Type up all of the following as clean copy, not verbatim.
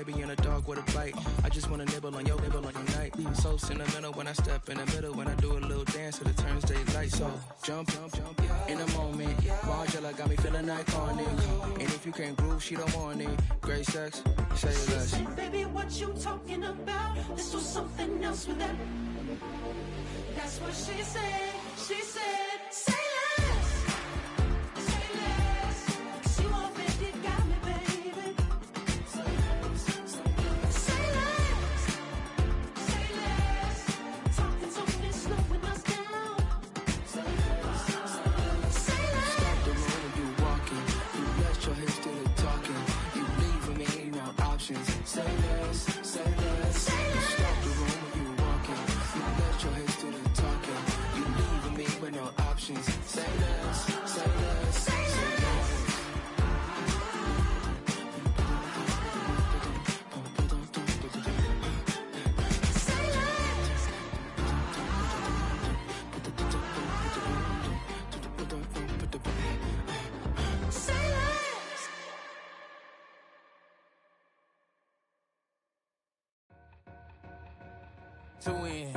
baby, and a dog with a bite. I just wanna nibble on your night. So sentimental when I step in the middle, when I do a little dance till it turns daylight. So jump, in a moment. Margella got me feeling iconic. And if you can't groove, she don't want it. Great sex, say less. She said, baby, what you talking about? This was something else with that. That's what she said. She said, say less. Say less. 'Cause you already got me, baby. Say less. Say less. Say less. Talking so fast, slowing us down. Say less. Say less. Stop the road when you walking. You let your hips do the talking. You leaving me no options. Say less. Say less. Say less. Stop the road when you walking. You let your hips do the talking. You leaving me with no options. Say less. Say less. Say less. Say less. Say less. Two in,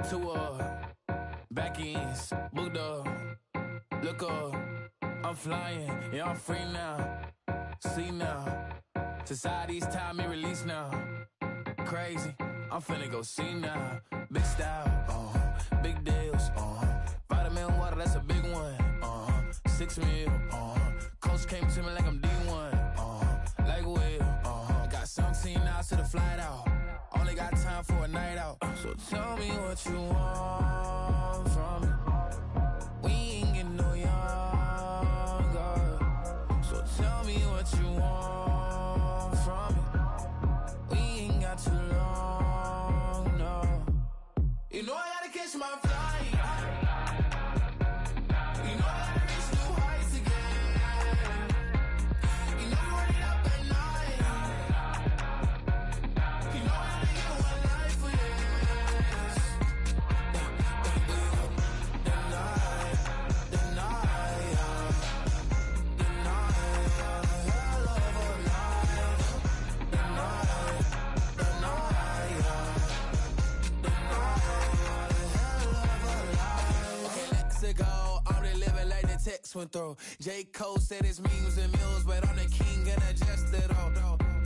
two up, back ends, booked up, look up, I'm flying, yeah, I'm free now, see now, society's time me release now, crazy, I'm finna go see now, big style, big deals, vitamin water, that's a big one, 6 mil, coach came to me like I'm D1, like Will, got 17 hours to the flight out. Only got time for a night out. So tell me what you want from me. We ain't getting no younger. So tell me what you want from me. We ain't got too long, no. You know I gotta catch my flight. You know I gotta reach new heights again. You know we run it up at night. You know I gotta get one life for this. The night, hell of a life. The night, hell of a life. Okay, let's go. I'm the living like the text went through. J. Cole said it's memes and mules, but I'm the king and adjust it all.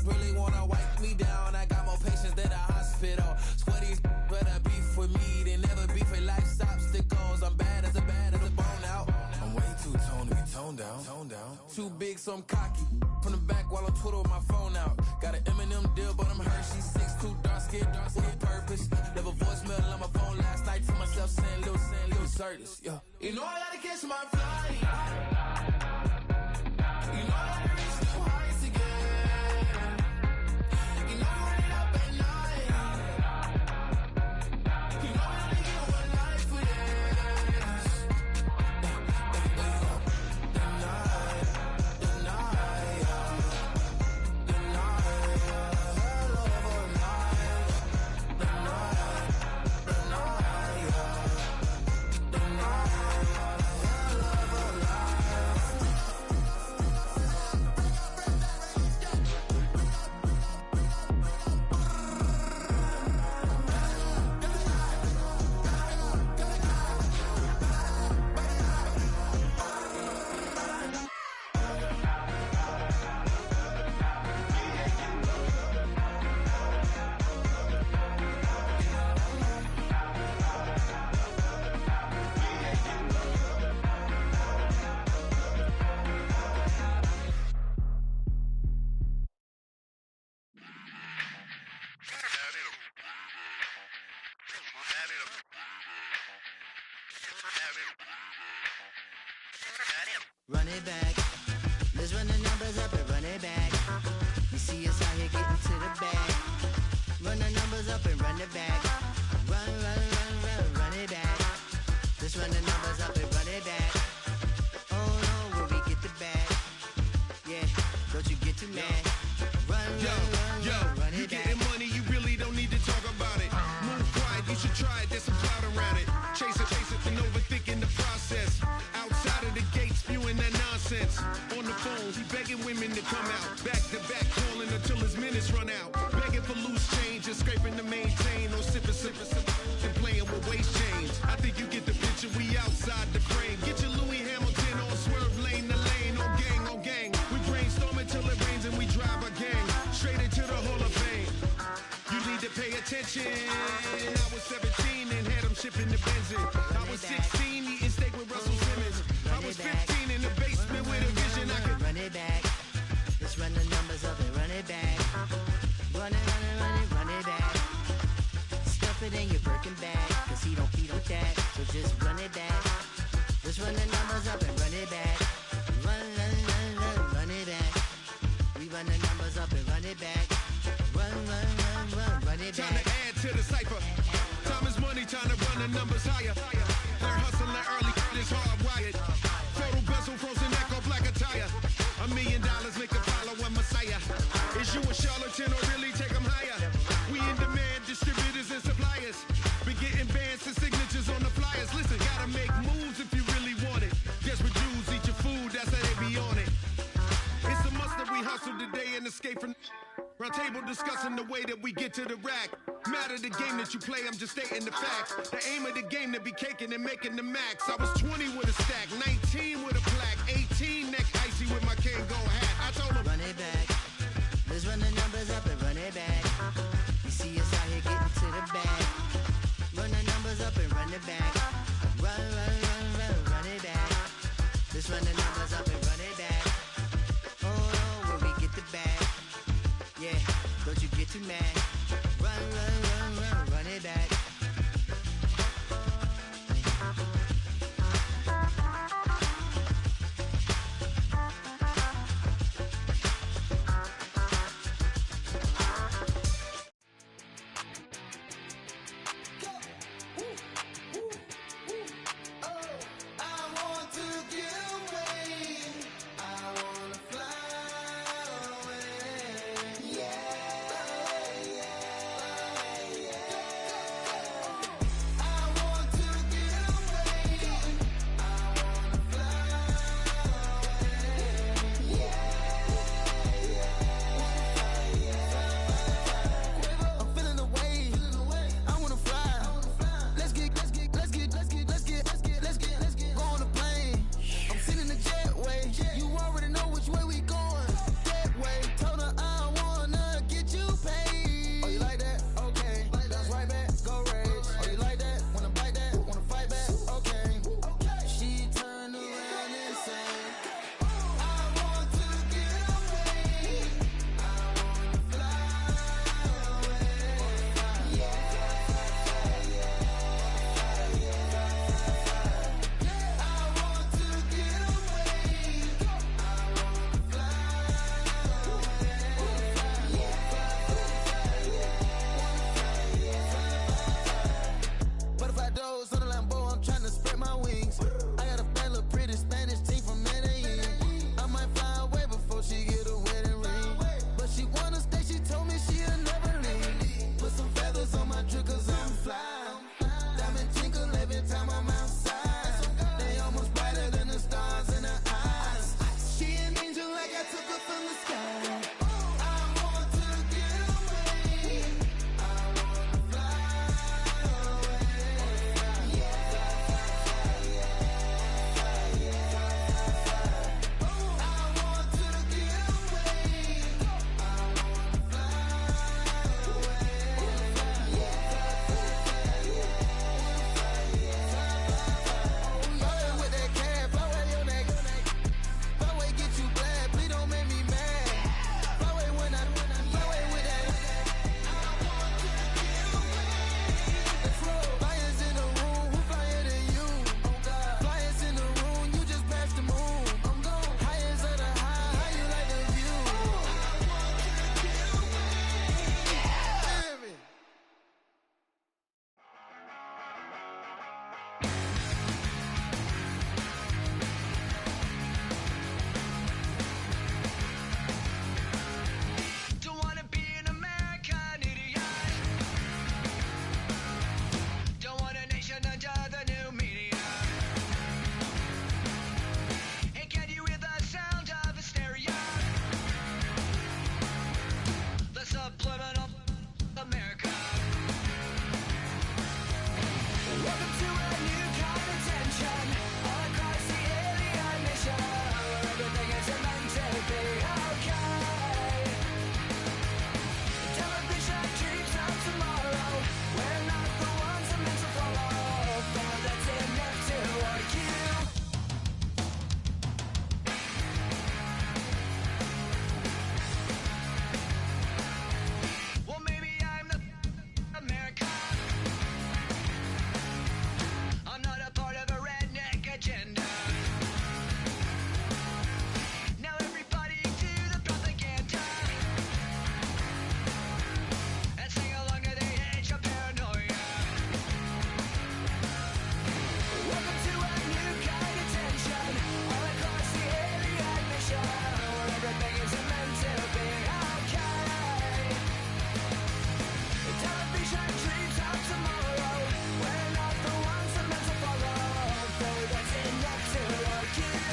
Really wanna wipe me down, I got more patience than a hospital. Sweaty better beef with me than never beef with life's obstacles. I'm bad as a bone out. I'm way too toned to be toned down. Too big, so I'm cocky. From the back while I'm Twitter with my phone out. Got an Eminem deal, but I'm Hershey. 6'2", dark skin, with purpose. Never voicemail on my phone last night to myself saying little Curtis, yeah. You know I gotta catch my flight. You know I gotta reach new heights again. You know we run it up at night. You know I gotta get one life for this. The night, hell of a life. The night, Run it back. Let's run the numbers up and run it back. You see us out here getting to the bag. Run the numbers up and run it back. Run it back. Let's run the numbers up and run it back. Oh no, where we get the bag. Yeah, don't you get too mad. Run it you back. getting money, you really don't need to talk about it. Move quiet, you should try it, there's some clout around it. Chase it, and overthinking the process. Outside of the gates, spewing that nonsense. On the phone, he begging women to come out. Back to back, calling until his minute minutes run out. Begging for loose change and scraping to maintain. Or sipping, and playing with waist chains. I think you get the picture, we outside the frame. Get your Louis Hamilton on swerve lane to lane. On gang. We brainstorm until it rains and we drive a gang straight into the Hall of Fame. You need to pay attention. I was 17 and had them shipping the benzin. I was 16 eating steak with Russell Simmons. I was 15 in the basement with a vision. I could run it back. Let's run the numbers up and run it back. Run it back. Stuff it in your Birkin bag, cause he don't feed with that. So just run it back. Let's run the numbers up and run it back. Run it back. We run the numbers up and run it back. Run it back. Time to add to the cipher. Time is money, time to run the numbers higher. They're hustling early, this hardwired. Photo bezel, frozen echo, black attire. $1 million make a follow a messiah. Is you a charlatan or really take them higher? We in demand, distributors and suppliers. Been getting bands and signatures on the flyers. Listen, gotta make moves if you really want it. Desperate Jews eat your food, that's how they be on it. It's a must that we hustle today and escape from round table discussing the way that we get to the rack. Matter the game that you play, I'm just stating the facts. The aim of the game to be caking and making the max. I was 20 with a stack, 19 with a plaque, 18 neck icy with my Kango hat. I told him, run it back. Let's run the numbers up and run it back. You see us out here getting to the bag. Run the numbers up and run it back. Run it back. Let's run the numbers up and run it back. Oh, when we get the bag. Yeah, don't you get too mad. Run it back. subliminal America. Welcome to a new kind of tension all across the alien nation, where everything is meant to be okay. Television dreams of tomorrow, we're not the ones I'm meant to follow, but that's enough to argue. Well, maybe I'm the America. I'm not a part of a redneck agenda. Now everybody do the propaganda and sing along to the age of paranoia. Welcome to a new kind of tension all across the alien nation, where everything is meant to be okay. Television dreams of tomorrow, we're not the ones I'm meant to follow, though that's enough to argue.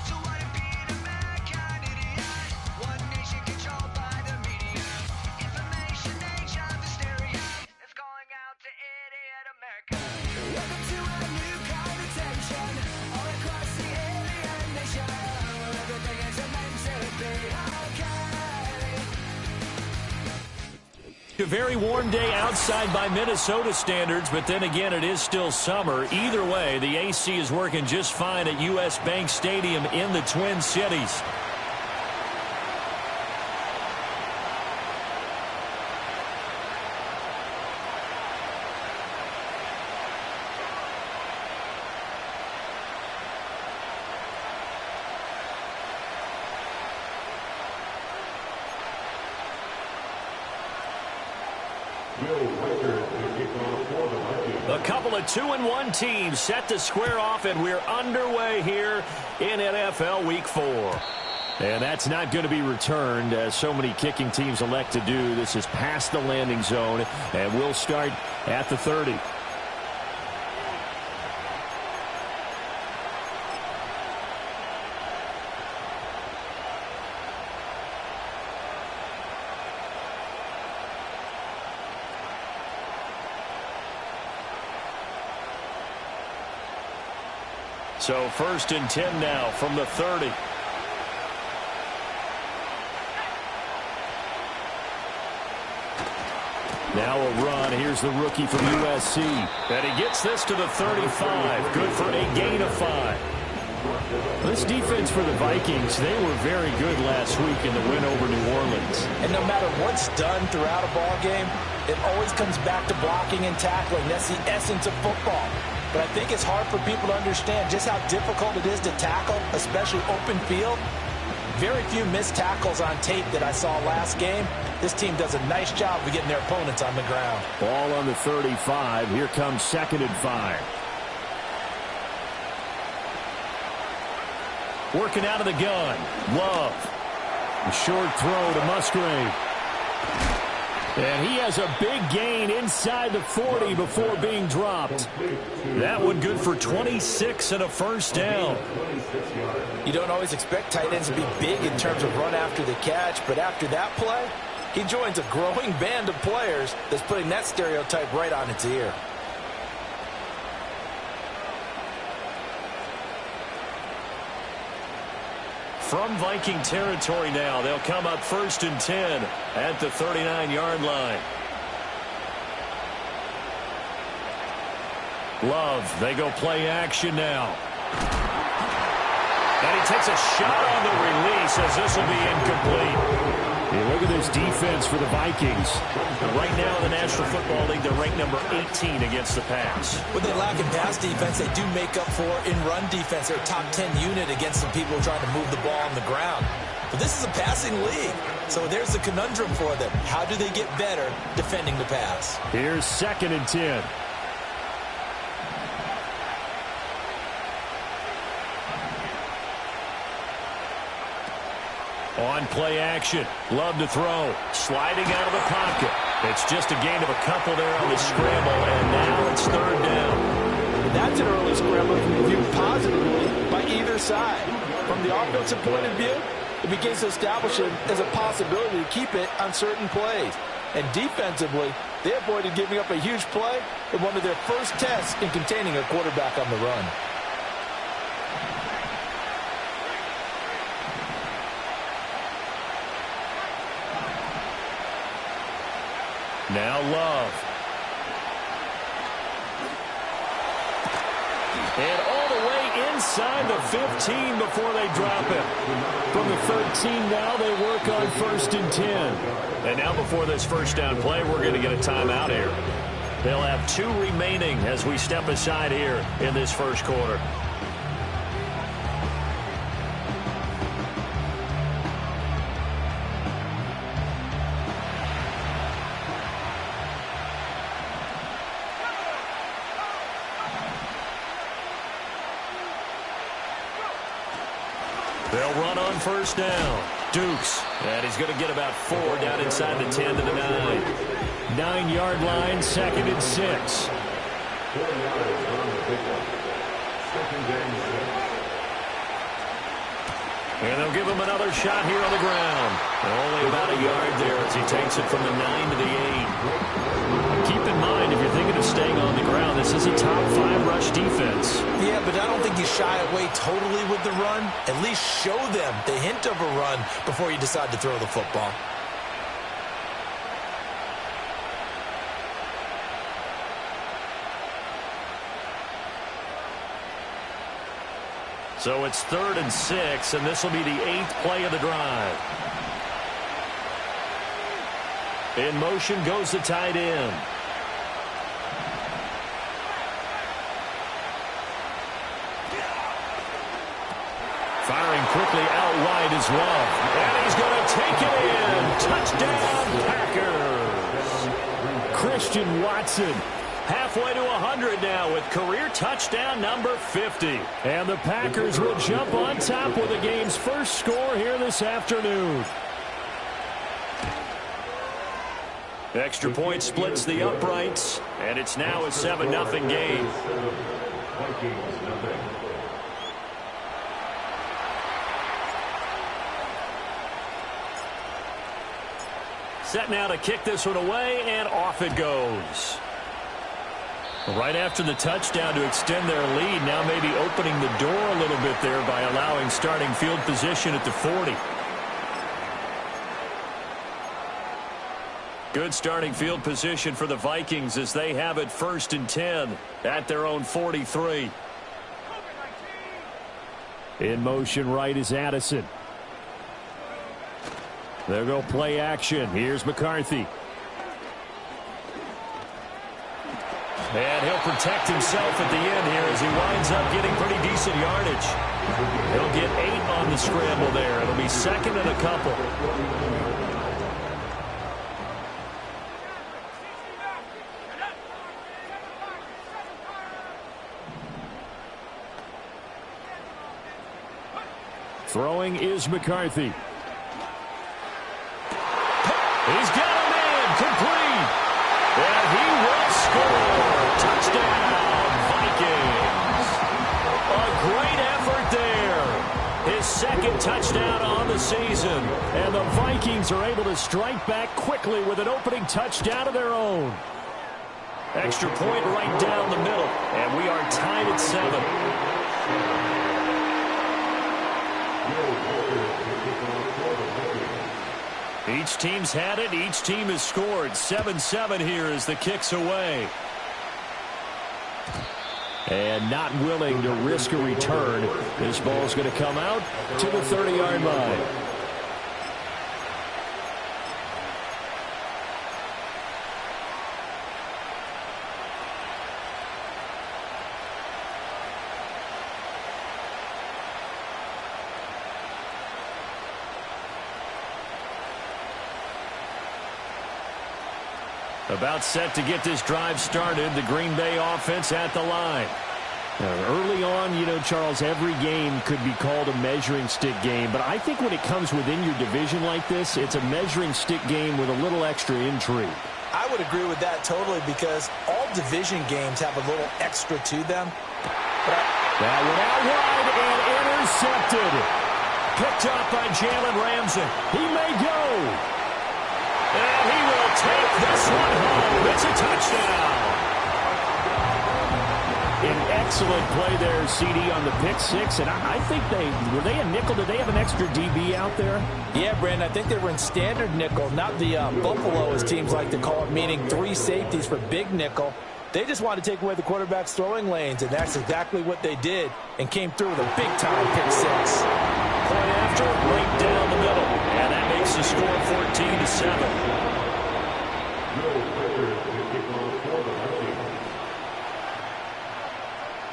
So what if being American idiot? One nation controlled by the media. Information age of hysteria is going out to idiot America. Welcome to a new kind of tension all across the alien nation, where everything is meant to be okay. A very warm day outside by Minnesota standards, but then again, it is still summer. Either way, the AC is working just fine at U.S. Bank Stadium in the Twin Cities. A couple of 2-1 teams set to square off, and we're underway here in NFL Week 4. And that's not going to be returned, as so many kicking teams elect to do. This is past the landing zone, and we'll start at the 30. So 1st and 10 now from the 30. Now a run. Here's the rookie from USC. And he gets this to the 35. Good for a gain of 5. This defense for the Vikings, they were very good last week in the win over New Orleans. And no matter what's done throughout a ball game, it always comes back to blocking and tackling. That's the essence of football. But I think it's hard for people to understand just how difficult it is to tackle, especially open field. Very few missed tackles on tape that I saw last game. This team does a nice job of getting their opponents on the ground. Ball on the 35. Here comes 2nd and 5. Working out of the gun. Love. A short throw to Musgrave. And he has a big gain inside the 40 before being dropped. That one good for 26 and a first down. You don't always expect tight ends to be big in terms of run after the catch, but after that play, he joins a growing band of players that's putting that stereotype right on its ear. From Viking territory now, they'll come up 1st and 10 at the 39-yard line. Love, they go play action now. And he takes a shot on the release as this will be incomplete. Hey, look at this defense for the Vikings. Right now in the National Football League, they're ranked number 18 against the pass. When they lack in pass defense, they do make up for in run defense. They're a top 10 unit against some people trying to move the ball on the ground. But this is a passing league, so there's the conundrum for them. How do they get better defending the pass? Here's 2nd and 10. On play action. Love to throw. Sliding out of the pocket. It's just a gain of a couple there on the scramble, and now it's 3rd down. And that's an early scramble that can be viewed positively by either side. From the offensive point of view, it begins to establish it as a possibility to keep it on certain plays. And defensively, they avoided giving up a huge play in one of their first tests in containing a quarterback on the run. Now Love. And all the way inside the 15 before they drop it. From the 13 now, they work on 1st and 10. And now before this first down play, we're going to get a timeout here. They'll have 2 remaining as we step aside here in this first quarter. They'll run on 1st down. Dukes. And he's going to get about 4 down inside the 10 to the 9. 9-yard line, 2nd and 6. And they'll give him another shot here on the ground. Only about a yard there as he takes it from the 9 to the 8. Keep in mind, if you're thinking of staying on the ground, this is a top 5 rush defense. Yeah, but I don't think you shy away totally with the run. At least show them the hint of a run before you decide to throw the football. So it's 3rd and 6, and this will be the 8th play of the drive. In motion goes the tight end. Firing quickly out wide is Love. And he's going to take it in. Touchdown, Packers. Christian Watson. Halfway to 100 now with career touchdown number 50. And the Packers will jump on top with the game's first score here this afternoon. Extra point splits the uprights, and it's now a 7-0 game. Set now to kick this one away, and off it goes. Right after the touchdown to extend their lead, now maybe opening the door a little bit there by allowing starting field position at the 40. Good starting field position for the Vikings as they have it 1st and 10 at their own 43. In motion right is Addison. They'll go play action. Here's McCarthy. And he'll protect himself at the end here as he winds up getting pretty decent yardage. He'll get 8 on the scramble there. It'll be 2nd and a couple. Throwing is McCarthy. He's got a man complete. And he will score. Touchdown, Vikings. A great effort there. His 2nd touchdown on the season. And the Vikings are able to strike back quickly with an opening touchdown of their own. Extra point right down the middle. And we are tied at 7. Each team's had it. Each team has scored. 7-7 here as the kick's away. And not willing to risk a return. This ball's going to come out to the 30-yard line. About set to get this drive started. The Green Bay offense at the line. Early on, Charles, every game could be called a measuring stick game. But I think when it comes within your division like this, it's a measuring stick game with a little extra intrigue. I would agree with that totally because all division games have a little extra to them. That went out wide and intercepted. Picked up by Jalen Ramsey. He may go. And he will take this one home. It's a touchdown. An excellent play there, CD, on the pick six. And I think were they a nickel? Did they have an extra DB out there? Yeah, Brandon, I think they were in standard nickel, not the Buffalo, as teams like to call it, meaning 3 safeties for big nickel. They just wanted to take away the quarterback's throwing lanes, and that's exactly what they did and came through with a big-time pick six. Point after, right down the middle. And that makes the score 14-7.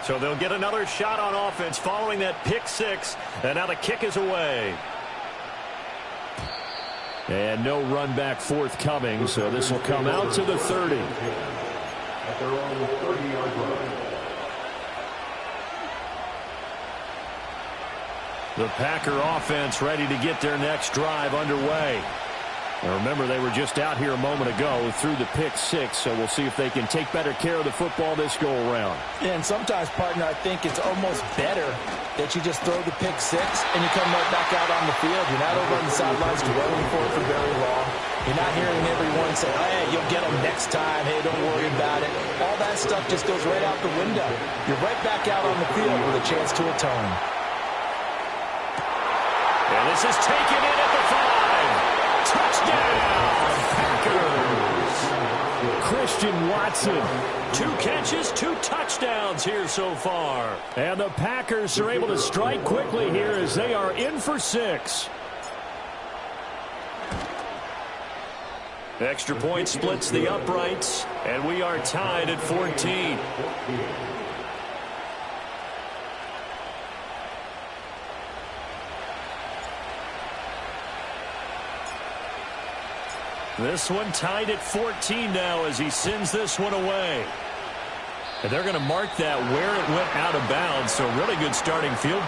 So they'll get another shot on offense following that pick six. And now the kick is away. And no run back forthcoming, so this will come out to the 30. At their own 30-yard line. The Packer offense ready to get their next drive underway. Now remember, they were just out here a moment ago through the pick six, so we'll see if they can take better care of the football this go-around. And sometimes, partner, I think it's almost better that you just throw the pick six and you come right back out on the field. You're not over on the sidelines dwelling for it for very long. You're not hearing everyone say, oh, hey, you'll get them next time. Hey, don't worry about it. All that stuff just goes right out the window. You're right back out on the field with a chance to atone. And this is taken in at the 5. Touchdown, Packers. Christian Watson. 2 catches, 2 touchdowns here so far. And the Packers are able to strike quickly here as they are in for 6. Extra point splits the uprights, and we are tied at 14. This one tied at 14 now as he sends this one away. And they're going to mark that where it went out of bounds, so really good starting field.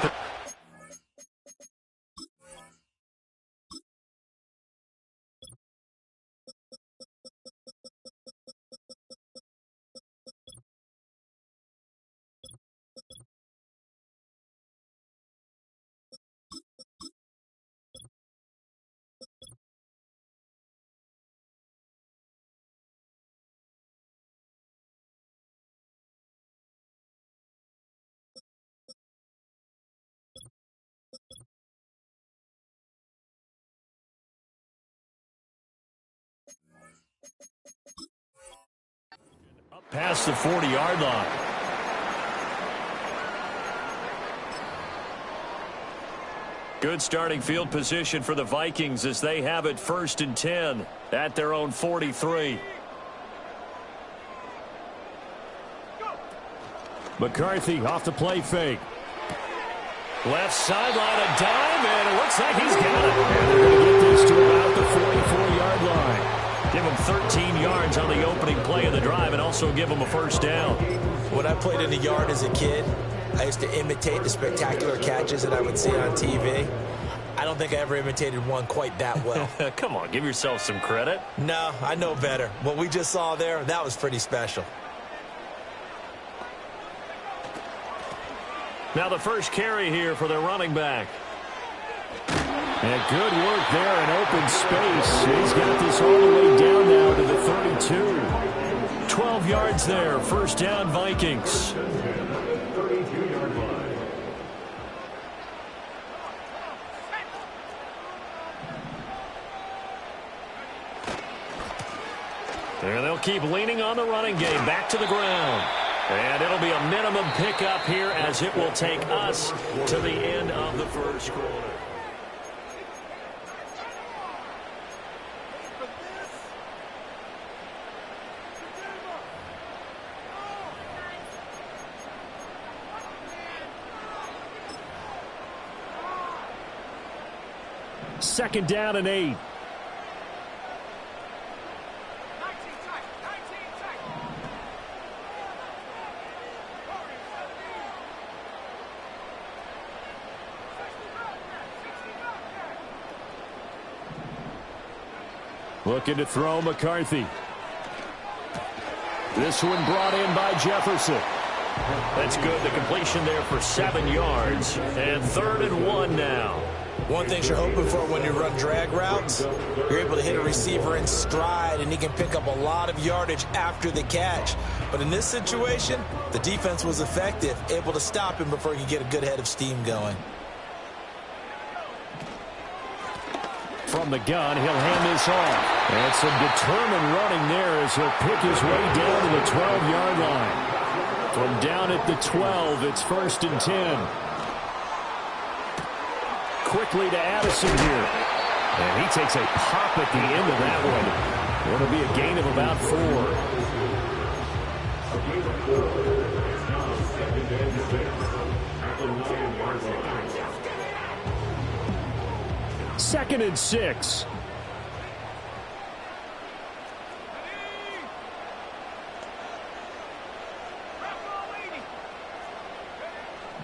Past the 40-yard line. Good starting field position for the Vikings as they have it 1st and 10 at their own 43. McCarthy off the play fake. Left sideline, a dime, and it looks like he's got it. And they're going to get this to about the 44-yard line. Give him 13 yards on the opening play of the drive and also give him a first down. When I played in the yard as a kid, I used to imitate the spectacular catches that I would see on TV. I don't think I ever imitated one quite that well. Come on, give yourself some credit. No, I know better. What we just saw there, that was pretty special. Now the first carry here for their running back. And good work there in open space. He's got this all the way down now to the 32. 12 yards there. First down, Vikings. And they'll keep leaning on the running game. Back to the ground. And it'll be a minimum pickup here as it will take us to the end of the first quarter. Second down and 8. Looking to throw McCarthy. This one brought in by Jefferson. That's good. The completion there for 7 yards. And 3rd and 1 now. One thing you're hoping for when you run drag routes, you're able to hit a receiver in stride, and he can pick up a lot of yardage after the catch. But in this situation, the defense was effective, able to stop him before he could get a good head of steam going. From the gun, he'll hand this off. And some determined running there as he'll pick his way down to the 12-yard line. From down at the 12, it's 1st and 10. Quickly to Addison here. And he takes a pop at the end of that one. It'll be a gain of about 4. 2nd and 6.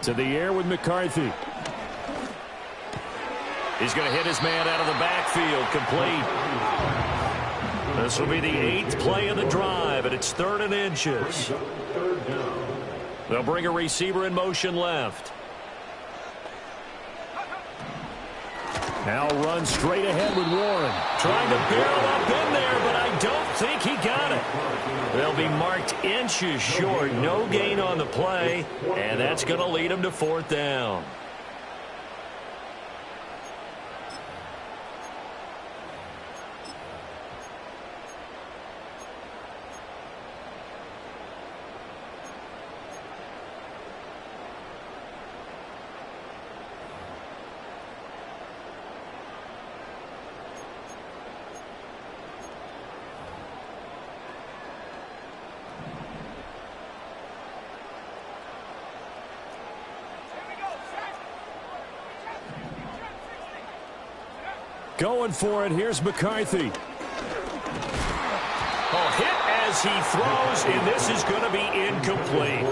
To the air with McCarthy. He's going to hit his man out of the backfield. Complete. This will be the 8th play of the drive, and it's 3rd and inches. They'll bring a receiver in motion left. Now run straight ahead with Warren. Trying to barrel up in there, but I don't think he got it. They'll be marked inches short. No gain on the play, and that's going to lead him to 4th down. Going for it. Here's McCarthy. Oh, hit as he throws, and this is going to be incomplete.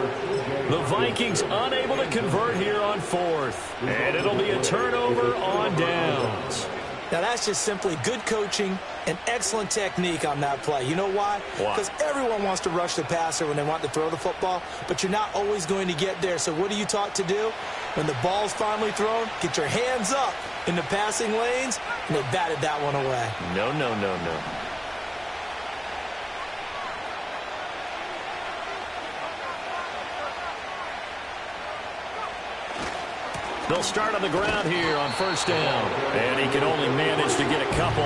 The Vikings unable to convert here on 4th. And it'll be a turnover on downs. Now, that's just simply good coaching and excellent technique on that play. You know why? Because everyone wants to rush the passer when they want to throw the football, but you're not always going to get there. So what are you taught to do? When the ball's finally thrown, get your hands up in the passing lanes, and they batted that one away. No, no, no, no. They'll start on the ground here on 1st down. And he can only manage to get a couple.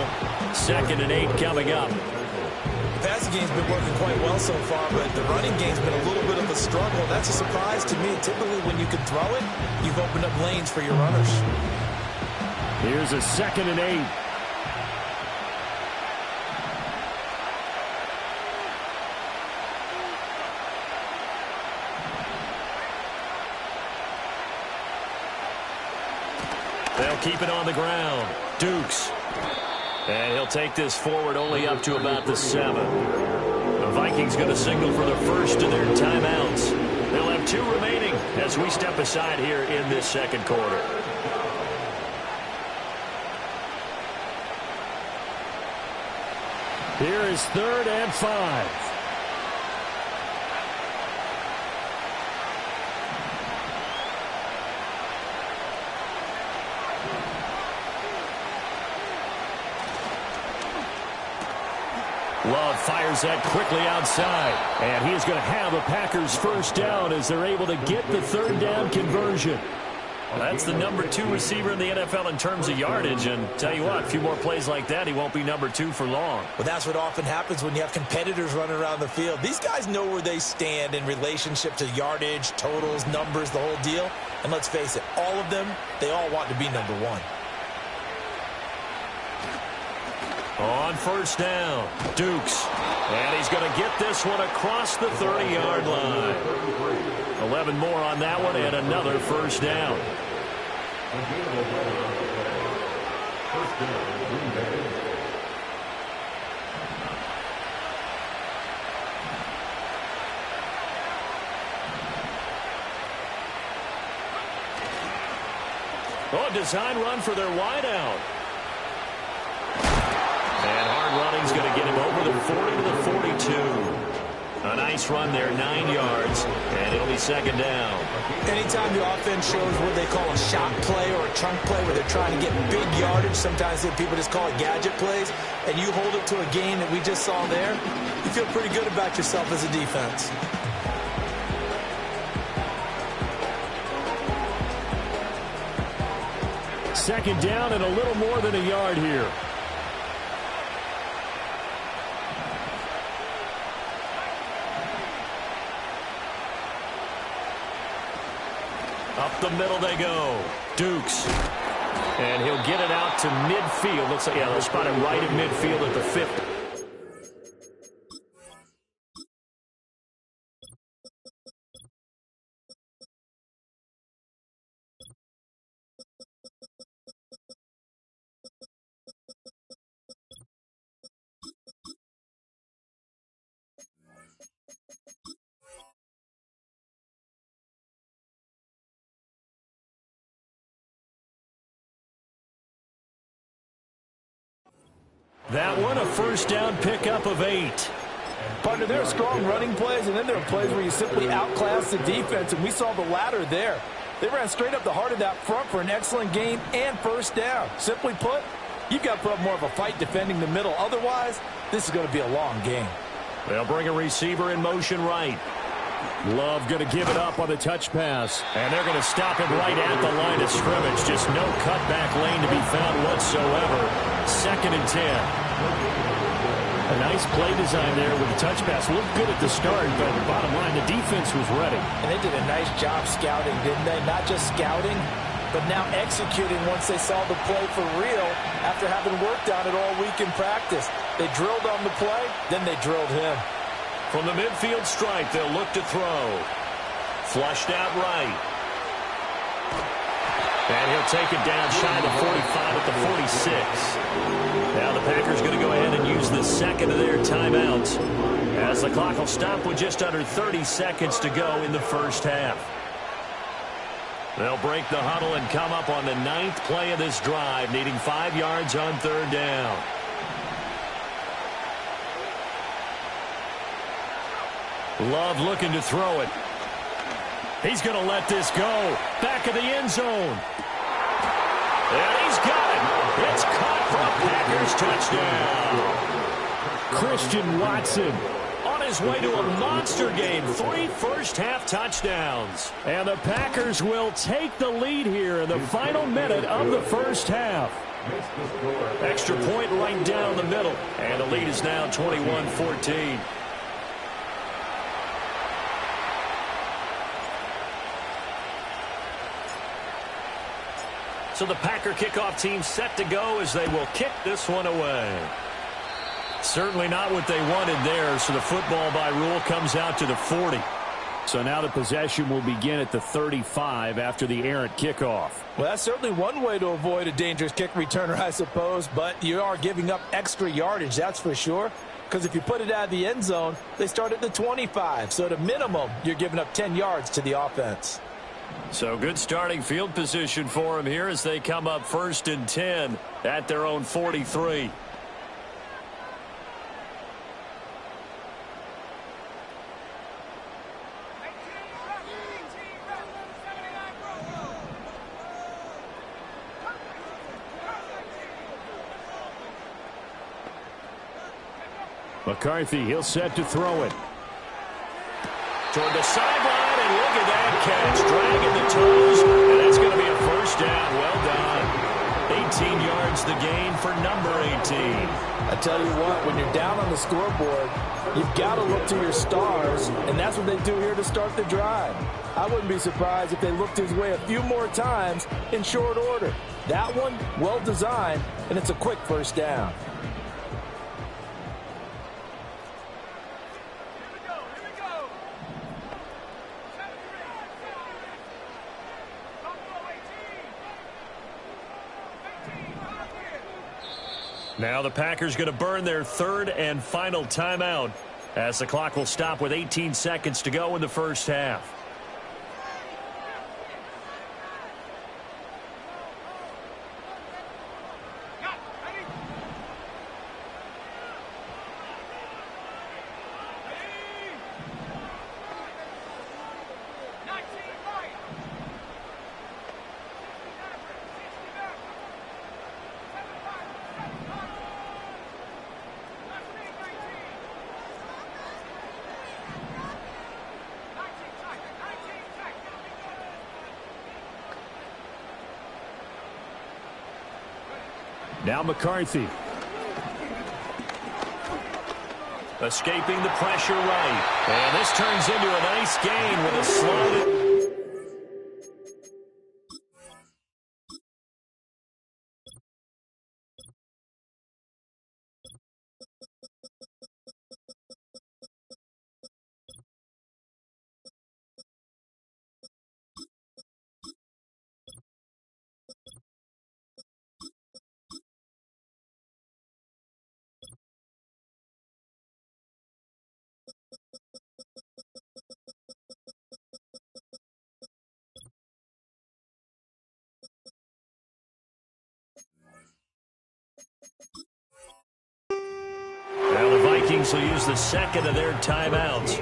2nd and 8 coming up. The passing game's been working quite well so far, but the running game's been a little bit of a struggle. That's a surprise to me. Typically, when you can throw it, you've opened up lanes for your runners. Here's a 2nd and 8. They'll keep it on the ground. Dukes. And he'll take this forward only up to about the 7. The Vikings going to signal for the first of their timeouts. They'll have 2 remaining as we step aside here in this 2nd quarter. Here is 3rd and 5. Love fires that quickly outside. And he is going to have a Packers 1st down as they're able to get the 3rd down conversion. Well, that's the number 2 receiver in the NFL in terms of yardage. And tell you what, a few more plays like that, he won't be number 2 for long. Well, that's what often happens when you have competitors running around the field. These guys know where they stand in relationship to yardage, totals, numbers, the whole deal. And let's face it, all of them, they all want to be number 1. On 1st down, Dukes. And he's going to get this one across the 30-yard line. 11 more on that one and another 1st down. Oh, design run for their wideout. And hard running 40 to the 42. A nice run there, 9 yards, and it'll be second down. Anytime the offense shows what they call a shot play or a chunk play where they're trying to get big yardage, sometimes people just call it gadget plays, and you hold it to a gain that we just saw there, you feel pretty good about yourself as a defense. Second down and a little more than a yard here. Up the middle they go. Dukes. And he'll get it out to midfield. Looks like, yeah, they'll spot it right at midfield at the 50. That one, a first down pickup of 8. Partner, there are strong running plays, and then there are plays where you simply outclass the defense, and we saw the latter there. They ran straight up the heart of that front for an excellent gain and first down. Simply put, you've got to put up more of a fight defending the middle. Otherwise, this is going to be a long game. They'll bring a receiver in motion right. Love going to give it up on the touch pass. And they're going to stop him right at the line of scrimmage. Just no cutback lane to be found whatsoever. Second and 10. A nice play design there with the touch pass. Looked good at the start, but bottom line, the defense was ready. And they did a nice job scouting, didn't they? Not just scouting, but now executing once they saw the play for real after having worked on it all week in practice. They drilled on the play, then they drilled him. From the midfield stripe, they'll look to throw. Flushed out right. And he'll take it down shy of the 45 at the 46. Now the Packers going to go ahead and use the second of their timeouts as the clock will stop with just under 30 seconds to go in the first half. They'll break the huddle and come up on the 9th play of this drive, needing 5 yards on third down. Love looking to throw it. He's going to let this go. Back of the end zone. And he's got it. It's caught for a Packers touchdown. Christian Watson on his way to a monster game. 3 first-half touchdowns. And the Packers will take the lead here in the final minute of the first half. Extra point right down the middle. And the lead is now 21-14. So the Packer kickoff team set to go as they will kick this one away. Certainly not what they wanted there, so the football by rule comes out to the 40. So now the possession will begin at the 35 after the errant kickoff. Well, that's certainly one way to avoid a dangerous kick returner, I suppose, but you are giving up extra yardage, that's for sure. Because if you put it out of the end zone, they start at the 25. So at a minimum, you're giving up 10 yards to the offense. So good starting field position for them here as they come up 1st and 10 at their own 43. McCarthy, he'll set to throw it. Toward the sideline, and look at that catch. Dragging the toes, and that's going to be a first down. Well done. 18 yards the gain for number 18. I tell you what, when you're down on the scoreboard, you've got to look to your stars, and that's what they do here to start the drive. I wouldn't be surprised if they looked his way a few more times in short order. That one, well designed, and it's a quick first down. Now the Packers going to burn their 3rd and final timeout as the clock will stop with 18 seconds to go in the first half. Now McCarthy. Escaping the pressure right. And this turns into a nice gain with a slow. Well, the Vikings will use the second of their timeouts.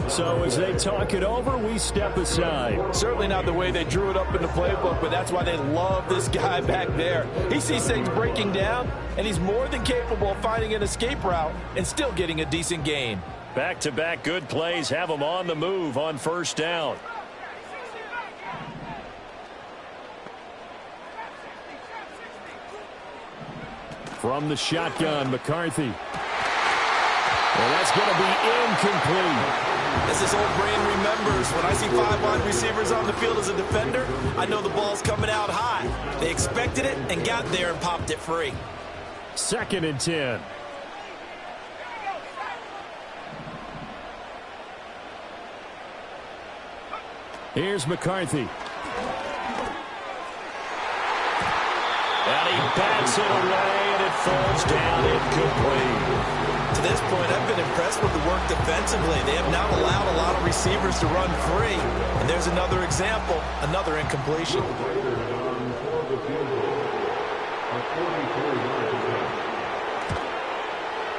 So as they talk it over, we step aside. Certainly not the way they drew it up in the playbook, but that's why they love this guy back there. He sees things breaking down, and he's more than capable of finding an escape route and still getting a decent gain. Back-to-back good plays have them on the move on first down. From the shotgun, McCarthy. Well, that's going to be incomplete. As this old brain remembers, when I see 5 wide receivers on the field as a defender, I know the ball's coming out high. They expected it and got there and popped it free. 2nd and 10. Here's McCarthy. And he bats it away, and it falls down incomplete. To this point, I've been impressed with the work defensively. They have not allowed a lot of receivers to run free. And there's another example, another incompletion.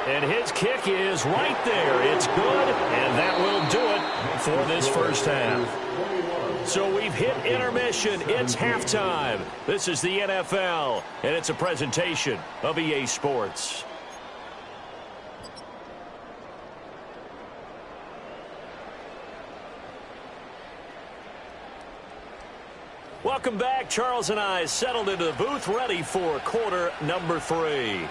And his kick is right there. It's good, and that will do it for this first half. So we've hit intermission. It's halftime. This is the NFL, and it's a presentation of EA Sports. Welcome back. Charles and I settled into the booth, ready for quarter number 3.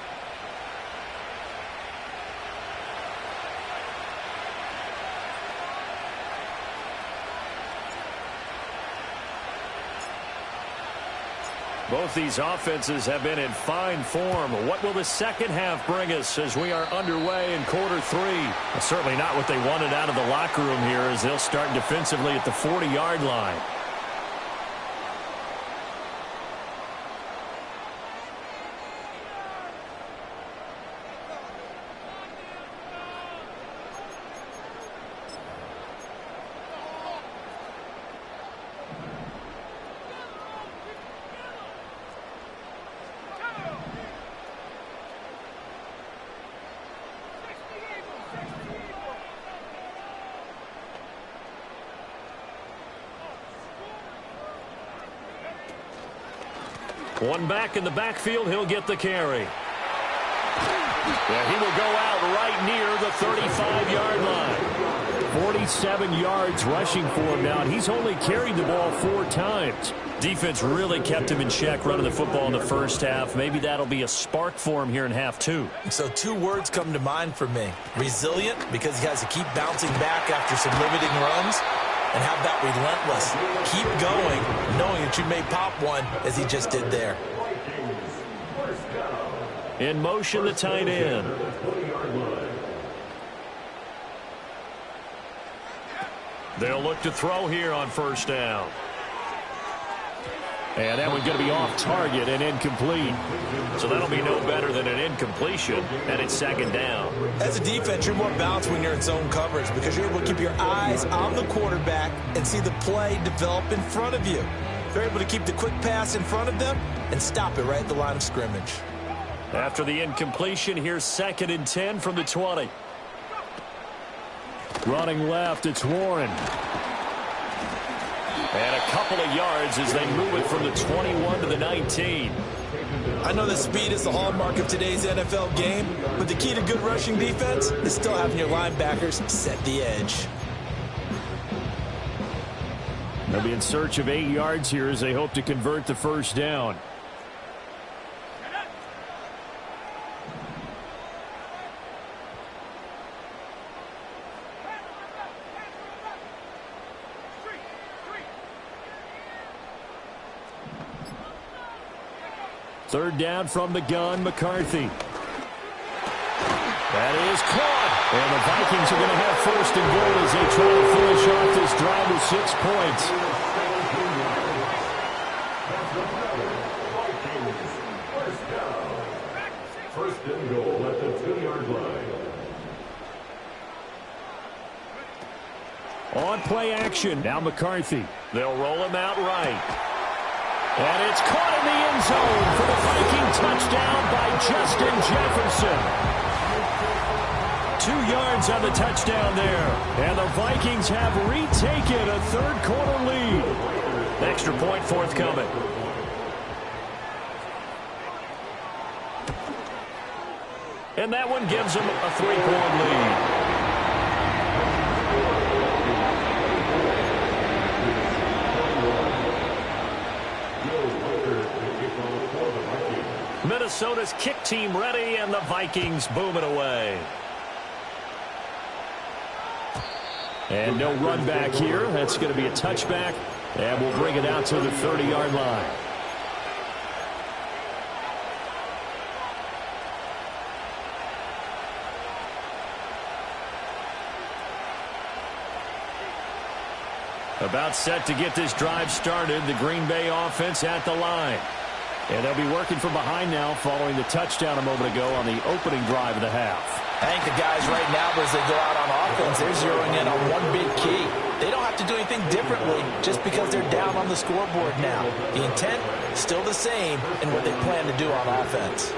Both these offenses have been in fine form. What will the second half bring us as we are underway in quarter 3? Well, certainly not what they wanted out of the locker room here, as they'll start defensively at the 40-yard line. One back in the backfield, he'll get the carry. Yeah, he will go out right near the 35-yard line. 47 yards rushing for him now, and he's only carried the ball 4 times. Defense really kept him in check running the football in the first half. Maybe that'll be a spark for him here in half 2. So 2 words come to mind for me. Resilient, because he has to keep bouncing back after some limiting runs. And how about relentless? Keep going, knowing that you may pop one, as he just did there. In motion, the tight end. They'll look to throw here on first down. And that one's going to be off target and incomplete. So that'll be no better than an incompletion, and it's 2nd down. As a defense, you're more balanced when you're in zone coverage because you're able to keep your eyes on the quarterback and see the play develop in front of you. They're able to keep the quick pass in front of them and stop it right at the line of scrimmage. After the incompletion, here's 2nd and 10 from the 20. Running left, it's Warren. And a couple of yards as they move it from the 21 to the 19. I know that speed is the hallmark of today's NFL game, but the key to good rushing defense is still having your linebackers set the edge. They'll be in search of 8 yards here as they hope to convert the first down. Third down from the gun, McCarthy. That is caught. And the Vikings are going to have first and goal as they try to finish off this drive with 6 points. First and goal at the 2-yard line. On play action, now McCarthy. They'll roll him out right. And it's caught in the end zone for the Viking touchdown by Justin Jefferson. 2 yards on the touchdown there. And the Vikings have retaken a third-quarter lead. Extra point forthcoming. And that one gives them a 3-point lead. Minnesota's kick team ready, and the Vikings boom it away. And no run back here. That's going to be a touchback, and we'll bring it out to the 30-yard line. About set to get this drive started. The Green Bay offense at the line. And they'll be working from behind now following the touchdown a moment ago on the opening drive of the half. I think the guys right now, as they go out on offense, they're zeroing in on one big key. They don't have to do anything differently just because they're down on the scoreboard now. The intent still the same in what they plan to do on offense.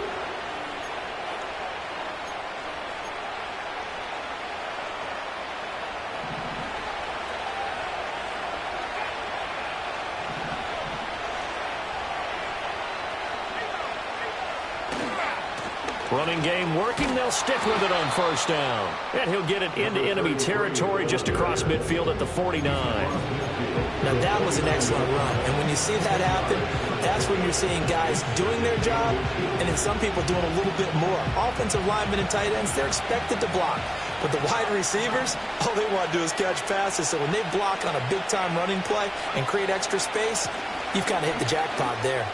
Running game working. They'll stick with it on first down. And he'll get it into enemy territory just across midfield at the 49. Now, that was an excellent run. And when you see that happen, that's when you're seeing guys doing their job and then some people doing a little bit more. Offensive linemen and tight ends, they're expected to block. But the wide receivers, all they want to do is catch passes. So when they block on a big-time running play and create extra space, you've kind of hit the jackpot there.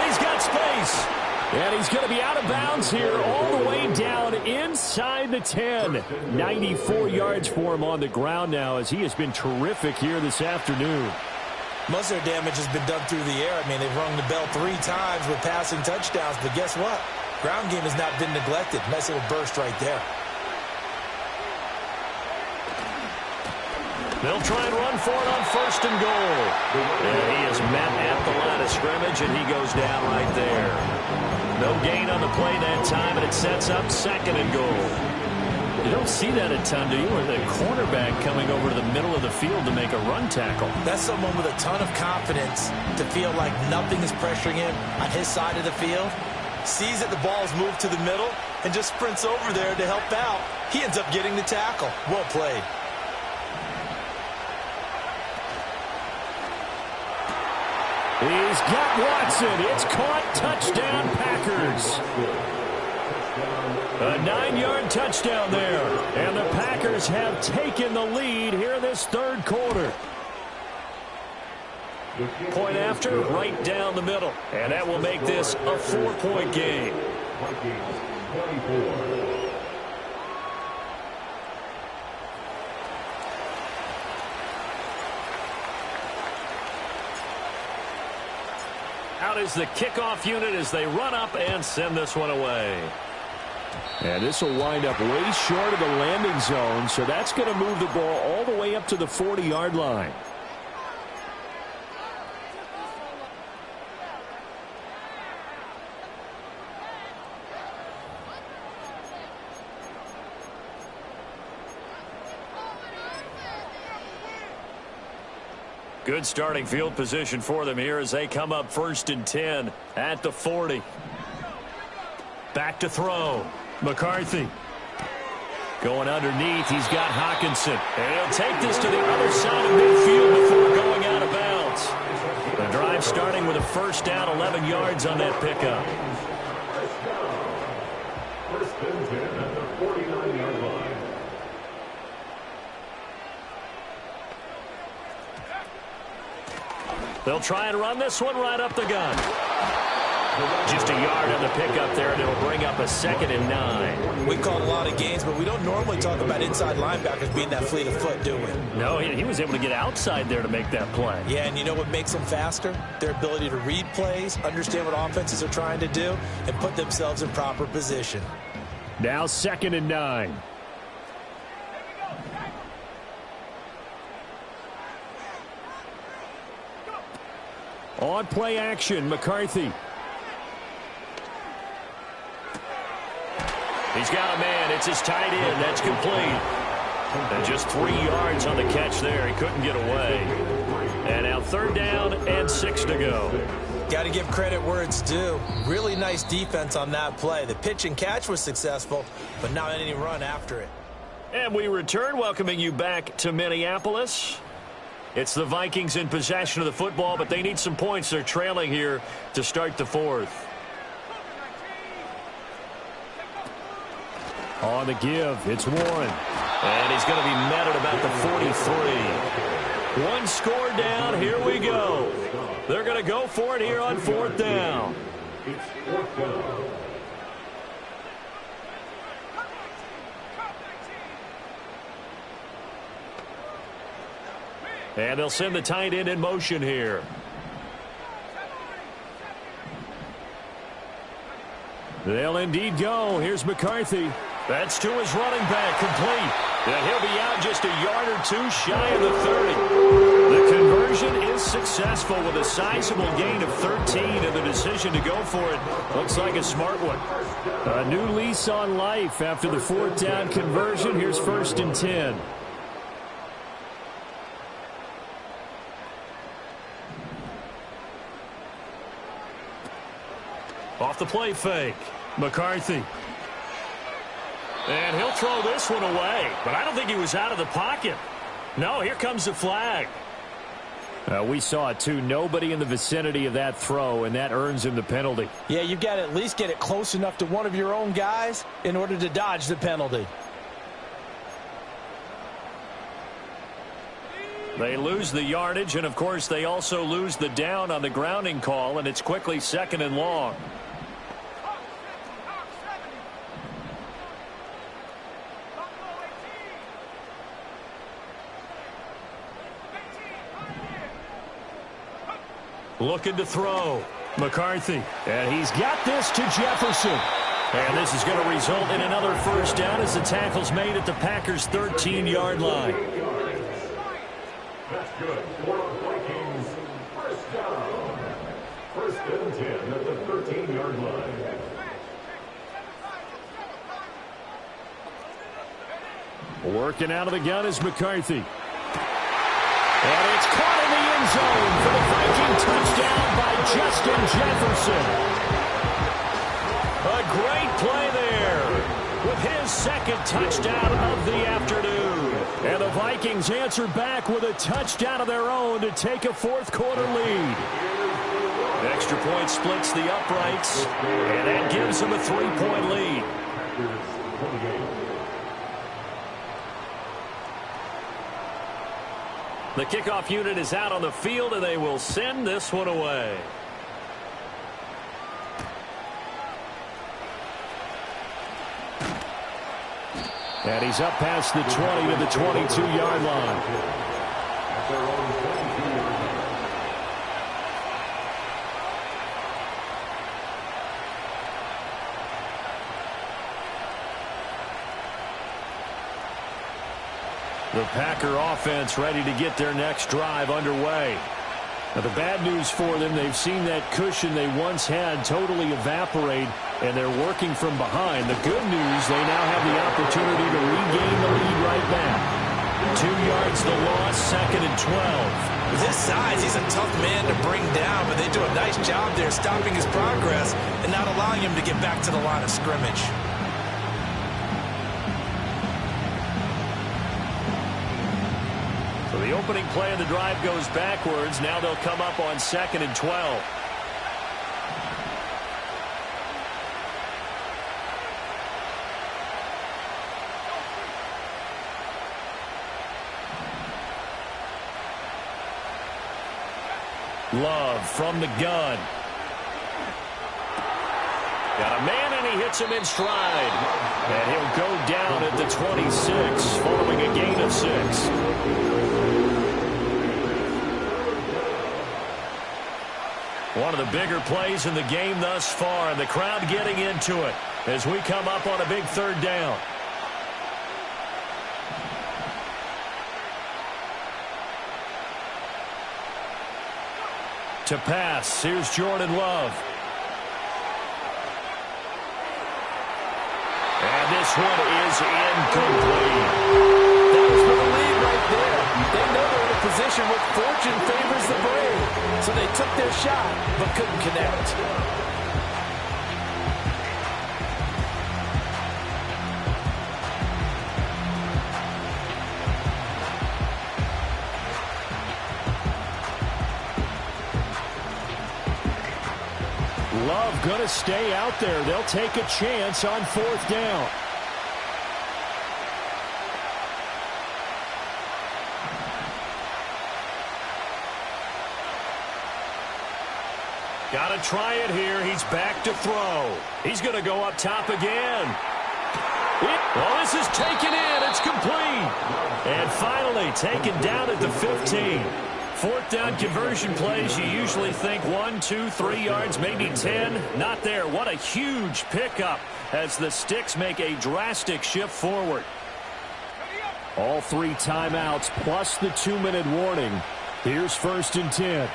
He's got space. And he's going to be out of bounds here all the way down inside the 10. 94 yards for him on the ground now as he has been terrific here this afternoon. Most of their damage has been done through the air. I mean, they've rung the bell 3 times with passing touchdowns. But guess what? Ground game has not been neglected. Nice little burst right there. They'll try and run for it on first and goal. And he is met at the line of scrimmage, and he goes down right there. No gain on the play that time, and it sets up second and goal. You don't see that a ton, do you? Or the cornerback coming over to the middle of the field to make a run tackle. That's someone with a ton of confidence to feel like nothing is pressuring him on his side of the field. Sees that the ball is moved to the middle and just sprints over there to help out. He ends up getting the tackle. Well played. He's got Watson. It's caught. Touchdown, Packers. A 9-yard touchdown there. And the Packers have taken the lead here in this third quarter. Point after, right down the middle. And that will make this a 4-point game. Out is the kickoff unit as they run up and send this one away. And this will wind up way short of the landing zone, so that's going to move the ball all the way up to the 40-yard line. Good starting field position for them here as they come up first and 10 at the 40. Back to throw. McCarthy. Going underneath, he's got Hockenson. And he'll take this to the other side of midfield before going out of bounds. The drive starting with a first down, 11 yards on that pickup. First and 10 at the 49-yard line. They'll try and run this one right up the gun. Just a yard on the pickup there, and it'll bring up a 2nd and 9. We call a lot of games, but we don't normally talk about inside linebackers being that fleet of foot, do we? No, he was able to get outside there to make that play. Yeah, and you know what makes them faster? Their ability to read plays, understand what offenses are trying to do, and put themselves in proper position. Now 2nd and 9. On play action, McCarthy. He's got a man. It's his tight end. That's complete. And just 3 yards on the catch there. He couldn't get away. And now 3rd down and 6 to go. Got to give credit where it's due. Really nice defense on that play. The pitch and catch was successful, but not any run after it. And we return, welcoming you back to Minneapolis. It's the Vikings in possession of the football, but they need some points. They're trailing here to start the 4th. On the give, it's Warren. And he's going to be met at about the 43. 1 score down, here we go. They're going to go for it here on 4th down. It's 4th down. And they'll send the tight end in motion here. They'll indeed go. Here's McCarthy. That's to his running back, complete. And he'll be out just a yard or 2 shy of the 30. The conversion is successful with a sizable gain of 13, and the decision to go for it looks like a smart one. A new lease on life after the 4th down conversion. Here's 1st and 10. Off the play fake. McCarthy. And he'll throw this one away. But I don't think he was out of the pocket. No, here comes the flag. We saw it, too. Nobody in the vicinity of that throw, and that earns him the penalty. Yeah, you've got to at least get it close enough to one of your own guys in order to dodge the penalty. They lose the yardage, and, of course, they also lose the down on the grounding call, and it's quickly 2nd and long. Looking to throw. McCarthy. And he's got this to Jefferson. And this is going to result in another 1st down as the tackle's made at the Packers' 13-yard line. That's good. For the Vikings, 1st down. 1st and 10 at the 13-yard line. Working out of the gun is McCarthy. And it's caught in the end zone for the Viking touchdown by Justin Jefferson. A great play there with his 2nd touchdown of the afternoon. And the Vikings answer back with a touchdown of their own to take a 4th quarter lead. Extra point splits the uprights, and that gives them a 3-point lead. The kickoff unit is out on the field, and they will send this one away. And he's up past the 20 to the 22-yard line. The Packer offense ready to get their next drive underway. Now, the bad news for them, they've seen that cushion they once had totally evaporate, and they're working from behind. The good news, they now have the opportunity to regain the lead right back. 2 yards the loss, 2nd and 12. With his size, he's a tough man to bring down, but they do a nice job there stopping his progress and not allowing him to get back to the line of scrimmage. So the opening play of the drive goes backwards. Now they'll come up on 2nd and 12. Love from the gun. Got a man, and he hits him in stride. And he'll go down at the 26, following a gain of 6. One of the bigger plays in the game thus far, and the crowd getting into it as we come up on a big third down. To pass, here's Jordan Love. And this one is incomplete. That was for the lead right there. They know they're in a position where fortune favors the brave. So they took their shot, but couldn't connect. Love going to stay out there. They'll take a chance on 4th down. Got to try it here. He's back to throw. He's going to go up top again. Well, this is taken in. It's complete. And finally taken down at the 15. 4th down conversion plays, you usually think 1, 2, 3 yards, maybe 10. Not there. What a huge pickup as the Sticks make a drastic shift forward. All 3 timeouts plus the 2-minute warning. Here's 1st and 10.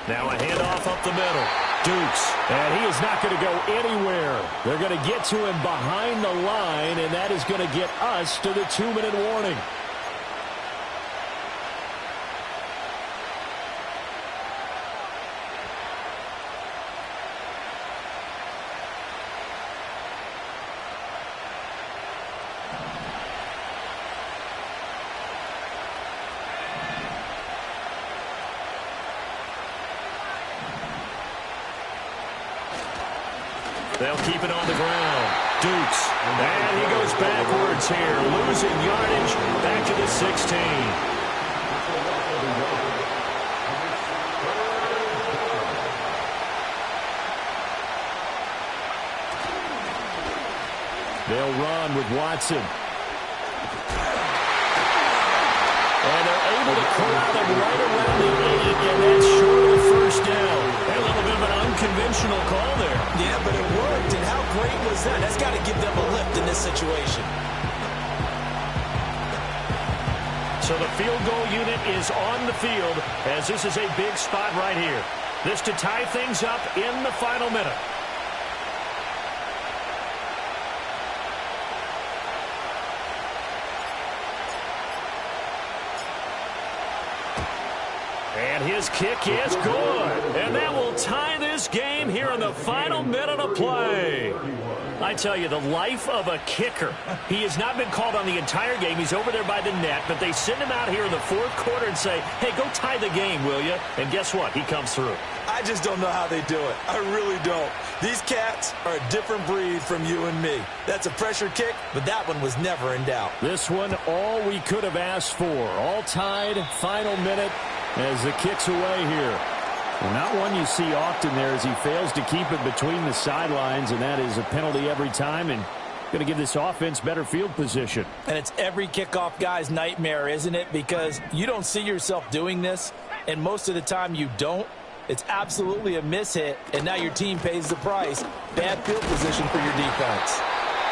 Now a handoff up the middle. Dukes, and he is not going to go anywhere. They're going to get to him behind the line, and that is going to get us to the 2-minute warning. They'll keep it on the ground. Dukes. And he goes backwards here. Losing yardage back to the 16. They'll run with Watson. And they're able to corral him right around the 8, and that's short of the 1st down. A little bit of an unconventional call there. Yeah, but it worked, and how great was that? That's got to give them a lift in this situation. So the field goal unit is on the field as this is a big spot right here. This to tie things up in the final minute. And his kick is good. And that will tie this game here in the final minute of play. I tell you, the life of a kicker. He has not been called on the entire game. He's over there by the net, but they send him out here in the 4th quarter and say, hey, go tie the game, will you? And guess what? He comes through. I just don't know how they do it. I really don't. These cats are a different breed from you and me. That's a pressure kick, but that one was never in doubt. This one, all we could have asked for. All tied, final minute as the kick's away here. Well, not one you see often there as he fails to keep it between the sidelines, and that is a penalty every time and going to give this offense better field position. And it's every kickoff guy's nightmare, isn't it? Because you don't see yourself doing this, and most of the time you don't. It's absolutely a mishit, and now your team pays the price. Bad field position for your defense.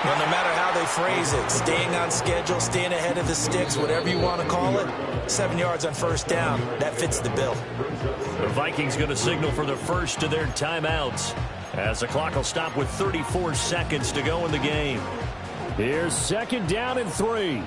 Well, no matter how they phrase it, staying on schedule, staying ahead of the sticks, whatever you want to call it, 7 yards on 1st down, that fits the bill. The Vikings going to signal for the first of their timeouts as the clock will stop with 34 seconds to go in the game. Here's 2nd down and 3.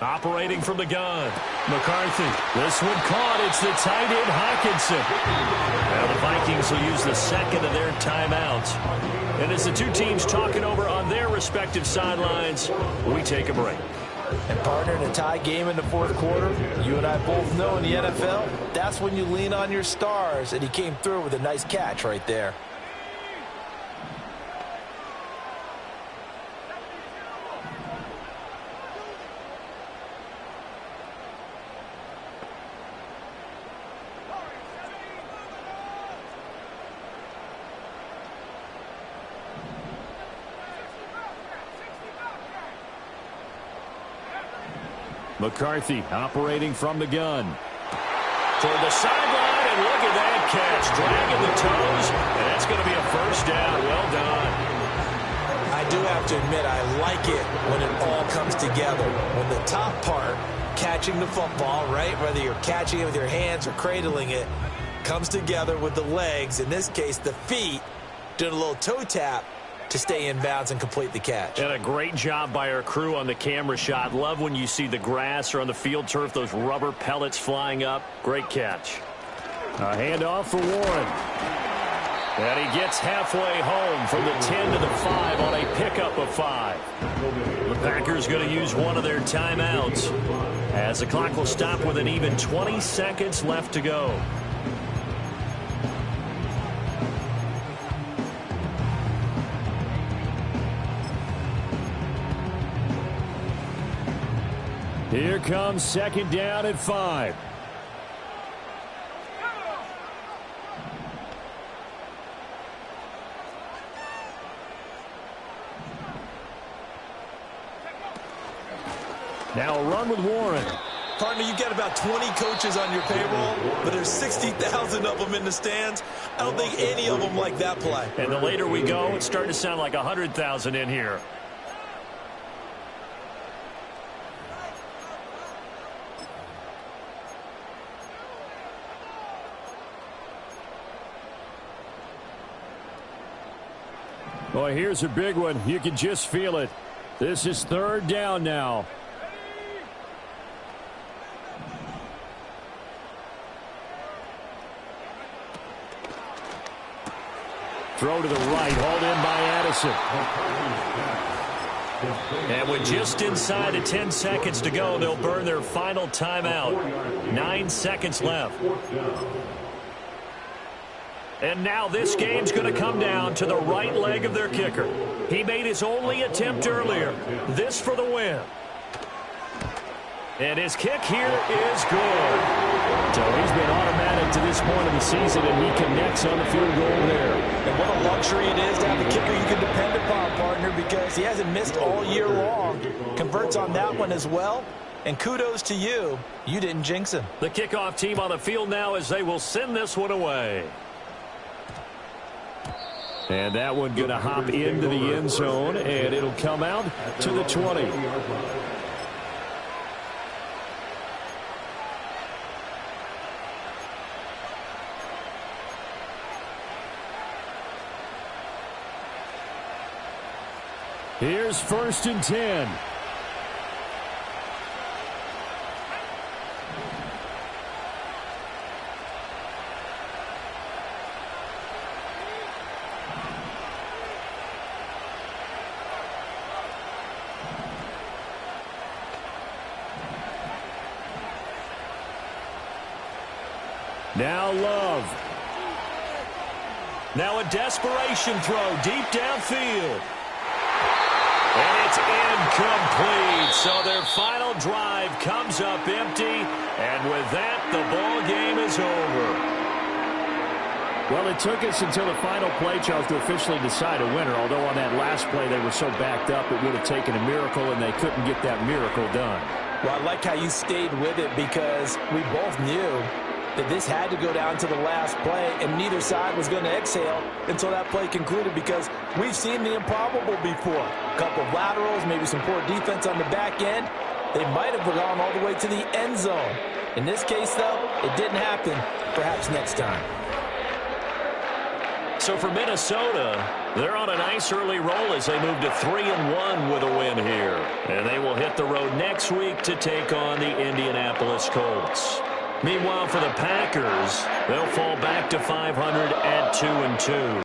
Operating from the gun, McCarthy. This one caught. It's the tight end, Hockenson. Now the Vikings will use the second of their timeouts. And as the two teams talking over on their respective sidelines, we take a break. And partner, in a tie game in the fourth quarter, you and I both know in the NFL, that's when you lean on your stars, and he came through with a nice catch right there. McCarthy operating from the gun. Toward the sideline, and look at that catch. Dragging the toes, and that's going to be a first down. Well done. I do have to admit, I like it when it all comes together. When the top part, catching the football, right, whether you're catching it with your hands or cradling it, comes together with the legs, in this case the feet, doing a little toe tap to stay in bounds and complete the catch. And a great job by our crew on the camera shot. Love when you see the grass or on the field turf, those rubber pellets flying up. Great catch. A handoff for Warren. And he gets halfway home from the 10 to the 5 on a pickup of 5. The Packers going to use one of their timeouts as the clock will stop with an even 20 seconds left to go. Here comes second down at 5. Now a run with Warren. Partner, you've got about 20 coaches on your payroll, but there's 60,000 of them in the stands. I don't think any of them like that play. And the later we go, it's starting to sound like 100,000 in here. Boy, here's a big one. You can just feel it. This is third down now. Throw to the right, hauled in by Addison. And with just inside of 10 seconds to go, they'll burn their final timeout. 9 seconds left. And now this game's going to come down to the right leg of their kicker. He made his only attempt earlier. This for the win. And his kick here is good. So he's been automatic to this point of the season, and he connects on the field goal there. And what a luxury it is to have a kicker you can depend upon, partner, because he hasn't missed all year long. Converts on that one as well. And kudos to you. You didn't jinx him. The kickoff team on the field now as they will send this one away. And that one going to hop into the end zone, and it'll come out to the 20. Here's first and 10. Now Love. Now a desperation throw deep downfield. And it's incomplete. So their final drive comes up empty. And with that, the ball game is over. Well, it took us until the final play, Charles, to officially decide a winner. Although on that last play they were so backed up, it would have taken a miracle, and they couldn't get that miracle done. Well, I like how you stayed with it, because we both knew that this had to go down to the last play, and neither side was going to exhale until that play concluded, because we've seen the improbable before. A couple of laterals, maybe some poor defense on the back end. They might have gone all the way to the end zone. In this case, though, it didn't happen. Perhaps next time. So for Minnesota, they're on a nice early roll as they move to 3-1 with a win here. And they will hit the road next week to take on the Indianapolis Colts. Meanwhile, for the Packers, they'll fall back to 500 at 2-2.